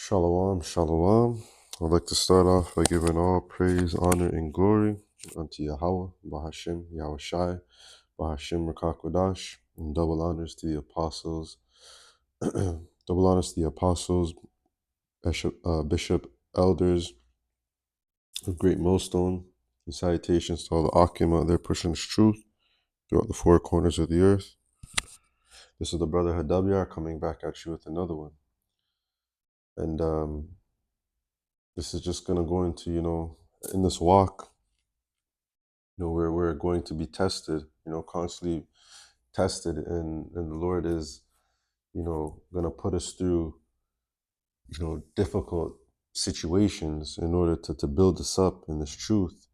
Shalom, shalom. I'd like to start off by giving all praise, honor, and glory unto Yahweh, Bahashim, Yahweh Shai, Bahashim, Rakakwadash, and double honors to the apostles, double honors to the apostles, bishop, elders of Great Millstone, and salutations to all the Akim out there pushing this truth throughout the four corners of the earth. This is the brother Hadabyar coming back at you with another one. And this is just going to go into, in this walk, we're going to be tested, constantly tested, and the Lord is, going to put us through, difficult situations in order to build us up in this truth,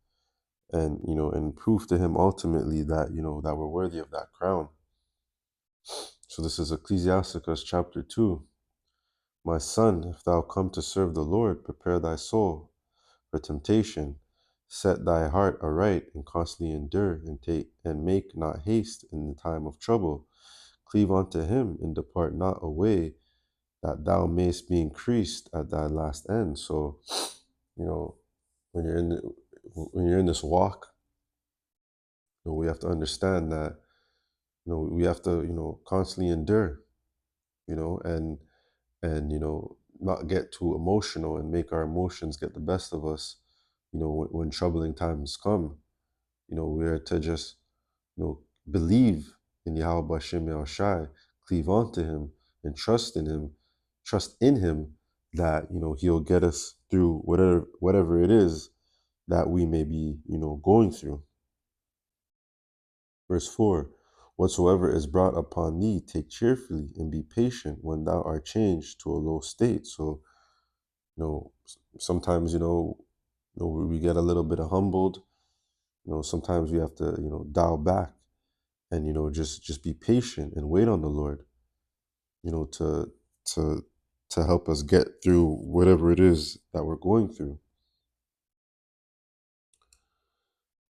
and and prove to Him ultimately that that we're worthy of that crown. So this is Ecclesiasticus chapter 2. My son, if thou come to serve the Lord, prepare thy soul for temptation. Set thy heart aright and constantly endure, and make not haste in the time of trouble. Cleave unto him and depart not away, that thou mayest be increased at thy last end. So, when you're in this walk, we have to understand that we have to constantly endure, and not get too emotional and make our emotions get the best of us, when troubling times come. We are to just, believe in Yahweh Bashem Yahweh Shai, cleave on to him and trust in him that, he'll get us through whatever it is that we may be, going through. Verse 4, whatsoever is brought upon thee, take cheerfully and be patient when thou art changed to a low state. So, sometimes, we get a little bit humbled. Sometimes we have to, dial back and, just be patient and wait on the Lord, to to help us get through whatever it is that we're going through.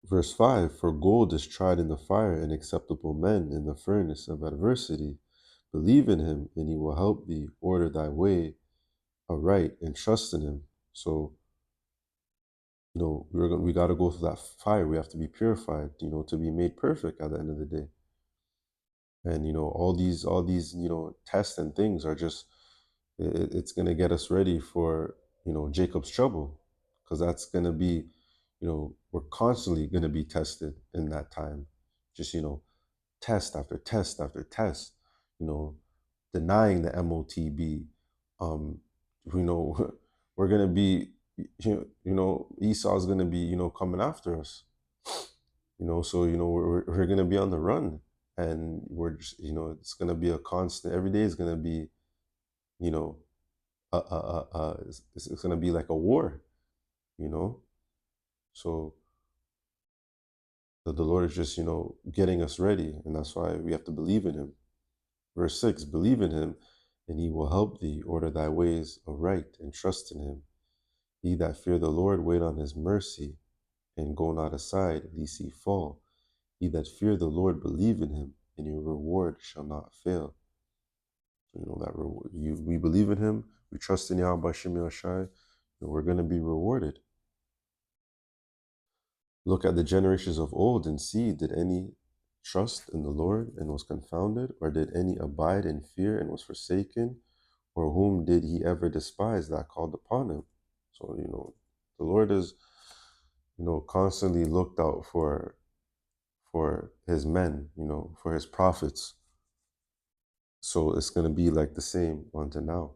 Verse 5, for gold is tried in the fire, and acceptable men in the furnace of adversity. Believe in him, and he will help thee. Order thy way aright, and trust in him. So, we got to go through that fire. We have to be purified, to be made perfect at the end of the day. And all these tests and things are just, it's going to get us ready for Jacob's trouble, because that's going to be, we're constantly going to be tested in that time. Just test after test after test, denying the MOTB. We're going to be, Esau's going to be coming after us, so we're going to be on the run, and we're just, it's going to be a constant. Every day is going to be, it's going to be like a war, so the Lord is just getting us ready, and that's why we have to believe in him. Verse 6, believe in him, and he will help thee. Order thy ways aright, and trust in him. Ye that fear the Lord, wait on his mercy, and go not aside, lest he fall. Ye that fear the Lord, believe in him, and your reward shall not fail. So, that reward, we believe in him, we trust in Yahweh Bashem Yahshai, and we're going to be rewarded. Look at the generations of old and see, did any trust in the Lord and was confounded? Or did any abide in fear and was forsaken? Or whom did he ever despise that called upon him? So, the Lord is, constantly looked out for his men, for his prophets. So it's going to be like the same unto now.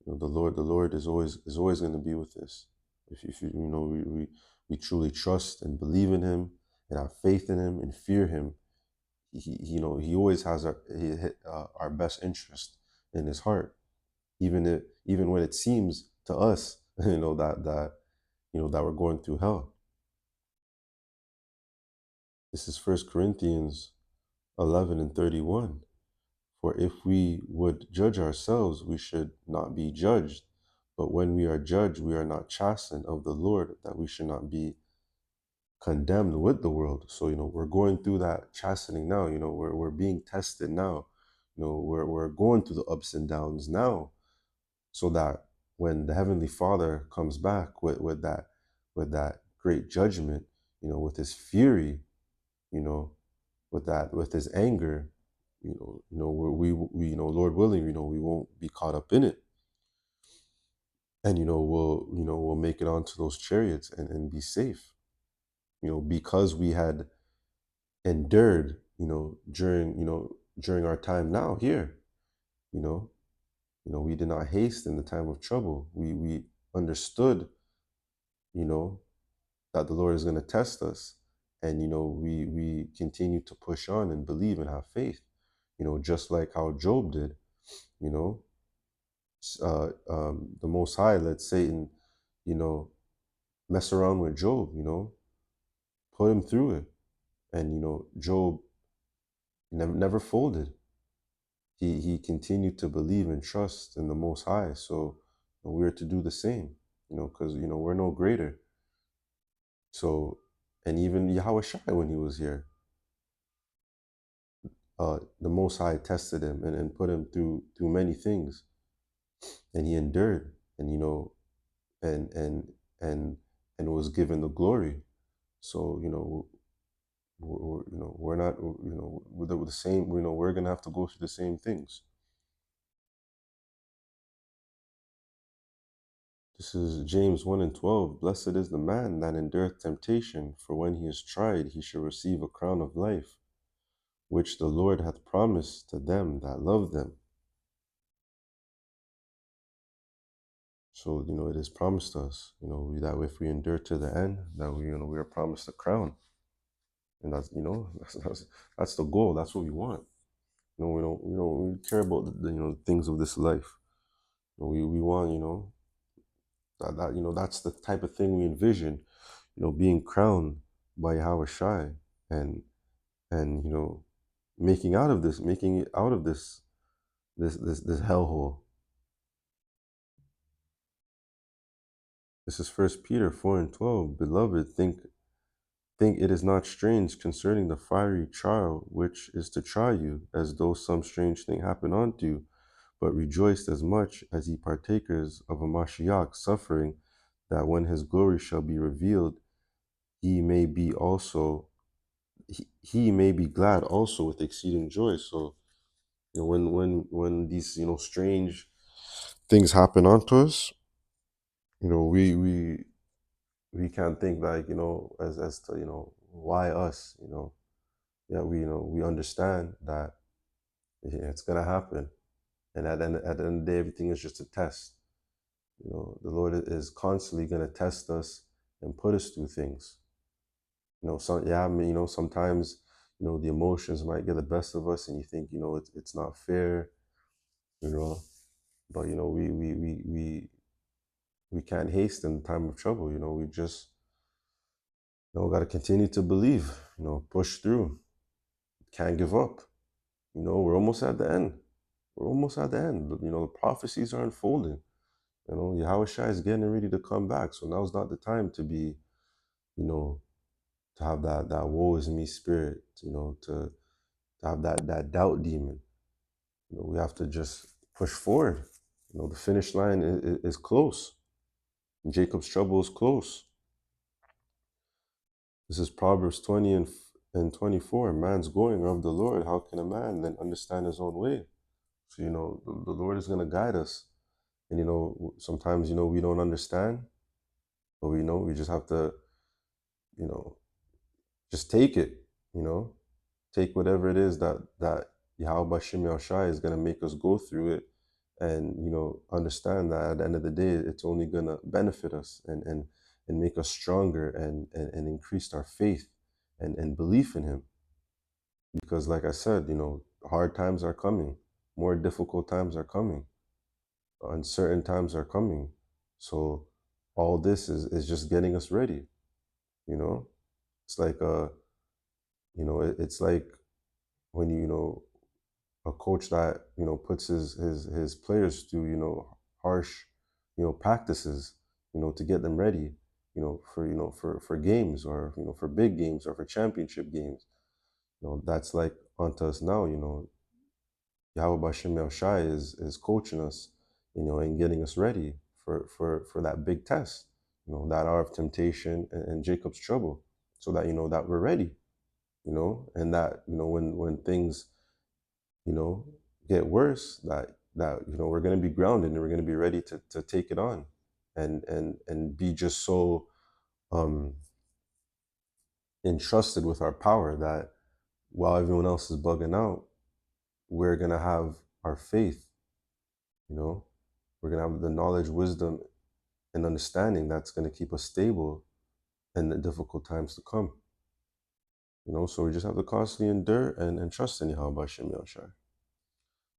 The Lord is always going to be with us. If we truly trust and believe in him and have faith in him and fear him, he always has our best interest in his heart, even when it seems to us, that we're going through hell. This is 1 Corinthians 11:31. For if we would judge ourselves, we should not be judged. But when we are judged, we are not chastened of the Lord, that we should not be condemned with the world. So, we're going through that chastening now. We're being tested now. We're going through the ups and downs now, so that when the Heavenly Father comes back with that great judgment, with his fury, you know, with his anger, we Lord willing, we won't be caught up in it. And we'll make it onto those chariots and be safe, because we had endured, during our time now here, you know, we did not haste in the time of trouble. We understood, you know, that the Lord is going to test us. And, we continue to push on and believe and have faith, just like how Job did, you know, the Most High let Satan, you know, mess around with Job, put him through it. And, Job never folded. He continued to believe and trust in the Most High. So we're to do the same, because, we're no greater. So, and even Yahweh Shai, when he was here, the Most High tested him and put him through many things, and he endured, and and and and and was given the glory. So we're not, with the same. We're gonna have to go through the same things. This is James 1:12. Blessed is the man that endureth temptation, for when he is tried, he shall receive a crown of life, which the Lord hath promised to them that love them. So, it is promised us, that if we endure to the end, that we are promised a crown. And that's, that's the goal. That's what we want. We care about the things of this life. We want, that's the type of thing we envision, being crowned by Yahweh Shai, and making it out of this hellhole. This is First Peter 4:12. Beloved, think it is not strange concerning the fiery trial which is to try you, as though some strange thing happened unto you, but rejoice as much as ye partakers of a Mashiach suffering, that when his glory shall be revealed, he may be glad also with exceeding joy. So, when these strange things happen unto us, we can't think like, as to, why us, yeah, we understand that it's gonna happen, and at the end of the day, everything is just a test. The Lord is constantly gonna test us and put us through things. Sometimes the emotions might get the best of us, and you think it's not fair, you know. But we can't haste in the time of trouble. We just got to continue to believe. Push through. Can't give up. We're almost at the end. We're almost at the end. The prophecies are unfolding. Yahweh Shai is getting ready to come back. So now's not the time to be, to have that woe is me spirit, to have that doubt demon. We have to just push forward. The finish line is close. Jacob's trouble is close. This is Proverbs 20 and 24. Man's going of the Lord. How can a man then understand his own way? So, the Lord is going to guide us. And, sometimes, we don't understand, but we just have to, just take it, take whatever it is that Yahweh Bashim Yahushai is going to make us go through it, and understand that at the end of the day, it's only going to benefit us and make us stronger and increase our faith and belief in him. Because like I said, hard times are coming, more difficult times are coming, uncertain times are coming. So all this is just getting us ready. It's like it's like when a coach that puts his players through harsh practices to get them ready for games, or for big games, or for championship games. That's like onto us now. Yahweh Bashem El Shai is coaching us and getting us ready for that big test, that hour of temptation and Jacob's trouble, so that that we're ready, and that when things you know get worse, that we're going to be grounded and we're going to be ready to take it on, and be just so um entrusted with our power that while everyone else is bugging out, we're going to have our faith, you know we're going to have the knowledge, wisdom, and understanding that's going to keep us stable in the difficult times to come. So we just have to constantly endure and trust in Yahweh Hashem Yahushai.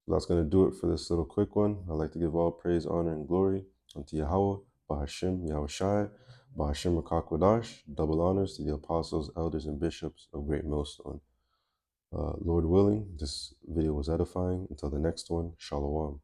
So that's going to do it for this little quick one. I'd like to give all praise, honor, and glory unto Yahweh, Bahashem, Yahushai, Bahashem Rakakwadash. Double honors to the apostles, elders, and bishops of Great Millstone. Lord willing, this video was edifying. Until the next one, Shalom.